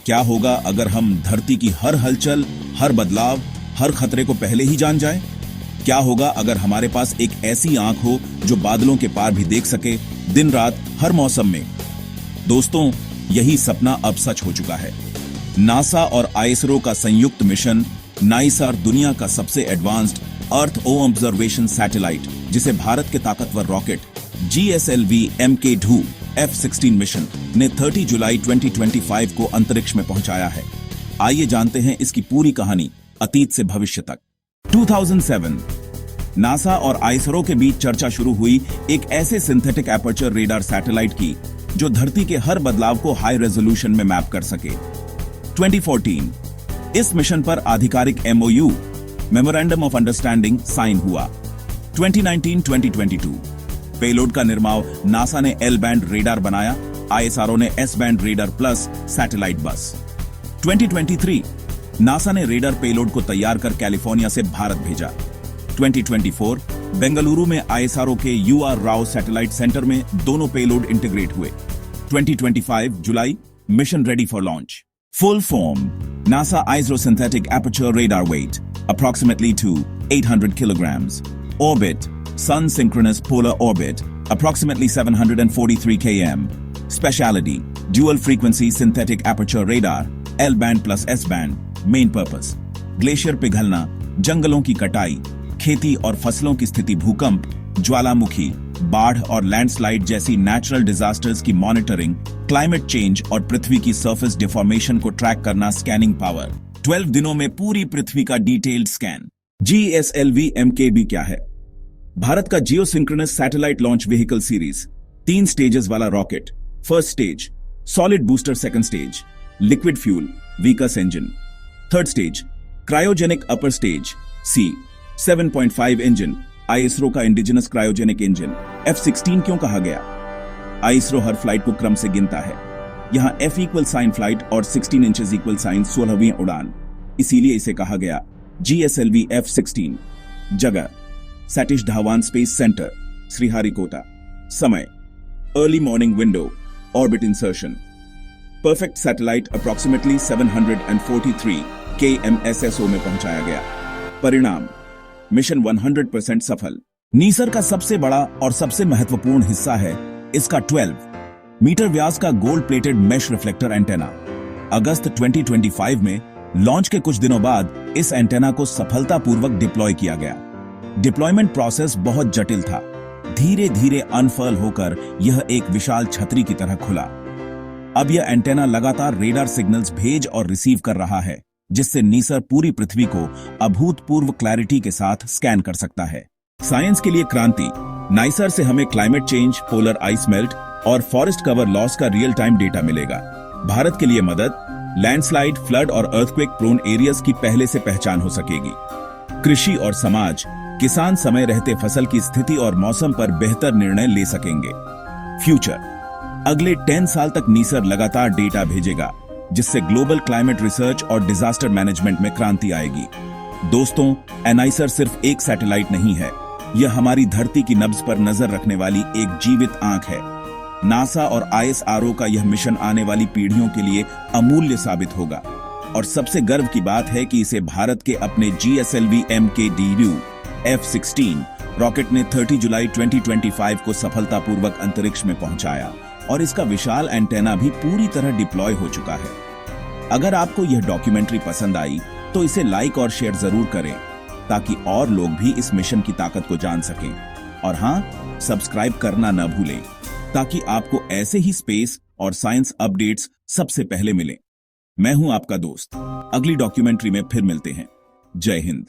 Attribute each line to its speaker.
Speaker 1: क्या होगा अगर हम धरती की हर हलचल, हर बदलाव, हर खतरे को पहले ही जान जाएं? क्या होगा अगर हमारे पास एक ऐसी आंख हो जो बादलों के पार भी देख सके, दिन रात, हर मौसम में? दोस्तों, यही सपना अब सच हो चुका है। नासा और आईएसआरओ का संयुक्त मिशन नाइसार दुनिया का सबसे एडवांस्ड अर्थ ऑब्जर्वेशन सैटेलाइट, जिसे भारत के ताकतवर rocket GSLV MK2 F-16 mission ने 30 जुलाई 2025 को अंतरिक्ष में पहुंचाया है। आइए जानते हैं इसकी पूरी कहानी अतीत से भविष्य तक। 2007 नासा और आईएसआरओ के बीच चर्चा शुरू हुई एक ऐसे सिंथेटिक एपर्चर रेडार सैटेलाइट की जो धरती के हर बदलाव को हाई रेजोल्यूशन में मैप कर सके। 2014 इस मिशन पर आधिकारिक MOU memorandum of understanding sign हुआ। 2019-2022 पेलोड का निर्माण नासा ने L बैंड रेडार बनाया, आईएसआरओ ने S band radar plus satellite bus. 2023 NASA ने रेडार पेलोड को तैयार कर कैलिफोर्निया से भारत भेजा। 2024 बेंगलुरु में आईएसआरओ के UR राव सैटेलाइट सेंटर में दोनों पेलोड इंटीग्रेट हुए। 2025 जुलाई mission ready for launch. Full form NASA ISRO synthetic aperture radar weight approximately to 800 kilograms. Orbit Sun synchronous polar orbit approximately 743 km. Speciality dual frequency synthetic aperture radar L band plus S band. Main purpose glacier पिघलना, जंगलों की कटाई, खेती और फसलों की स्थिति, भूकंप, ज्वालामुखी, बाढ़ और लैंडस्लाइड जैसी नेचुरल डिजास्टर्स की मॉनिटरिंग, क्लाइमेट चेंज और पृथ्वी की सरफेस डिफॉर्मेशन को ट्रैक करना। स्कैनिंग पावर 12 दिनों में पूरी पृथ्वी का डिटेल्ड स्कैन। GSLV MKB क्या है? भारत का geosynchronous satellite launch vehicle series, 3 stages वाला rocket. First stage solid booster, second stage liquid fuel Vikas engine, third stage cryogenic upper stage C 7.5 engine, ISRO का इंडिजिनस क्रायोजेनिक इंजन। F-16 क्यों कहा गया? ISRO हर flight को क्रम से गिनता है। यहां F इक्वल साइन फ्लाइट और 16 इंचेस इक्वल साइन 16वीं उड़ान, इसीलिए इसे कहा गया GSLV F-16। जगह सतीश धवन स्पेस सेंटर, श्रीहरिकोटा। समय early morning window, orbit insertion. Perfect satellite approximately 743 kmSSO में पहुंचाया गया। परिणाम मिशन 100% सफल। नीसर का सबसे बड़ा और सबसे महत्वपूर्ण हिस्सा है इसका 12 मीटर व्यास का gold plated mesh reflector antenna. अगस्त 2025 में लॉन्च के कुछ दिनों बाद इस एंटेना को सफलतापूर्वक डिप्लॉय किया गया। डिप्लॉयमेंट प्रोसेस बहुत जटिल था। धीरे धीरे अनफर्ल होकर यह एक विशाल छतरी की तरह खुला। अब यह एंटेना लगातार रेडार सिग्नल्स भेज और रिसीव कर रहा है, जिससे नीसर पूरी पृथ्वी को अभूतपूर्व क्लैरिटी के साथ स्कैन कर सकता है। साइंस के लिए क्रांति। नाइसर से हमें climate change, polar ice melt और फॉरेस्ट कवर लॉस का रियल टाइम डेटा मिलेगा। भारत के लिए मदद, लैंडस्लाइड, फ्लड और अर्थक्वेक प्रोन एरियाज की पहले से पहचान हो सकेगी। कृषि और समाज, किसान समय रहते फसल की स्थिति और मौसम पर बेहतर निर्णय ले सकेंगे। फ्यूचर अगले 10 साल तक नीसर लगातार डेटा भेजेगा, जिससे ग्लोबल क्लाइमेट रिसर्च और डिजास्टर मैनेजमेंट में क्रांति आएगी। दोस्तों, एनाइसर सिर्फ एक सैटेलाइट नहीं है, यह हमारी धरती की नब्ज पर नजर रखने वाली एक जीवित आंख है। नासा और आईएसआरओ का यह मिशन आने वाली पीढ़ियों के लिए अमूल्य साबित होगा, और सबसे गर्व की बात है कि इसे भारत के अपने GSLV MKDU F-16 रॉकेट ने 30 जुलाई 2025 को सफलतापूर्वक अंतरिक्ष में पहुंचाया, और इसका विशाल एंटेना भी पूरी तरह डिप्लॉय हो चुका है। अगर आपको यह डॉक्यूमेंट्री पसंद आई तो इसे लाइक और शेयर जरूर करें, ताकि और लोग भी इस मिशन की ताकत को जान सकें। और हां, सब्सक्राइब करना न भूलें, ताकि आपको ऐसे ही स्पेस और साइंस अपडेट्स सबसे पहले मिलें। मैं हूं आपका दोस्त। अगली डॉक्यूमेंट्री में फिर मिलते हैं। जय हिंद।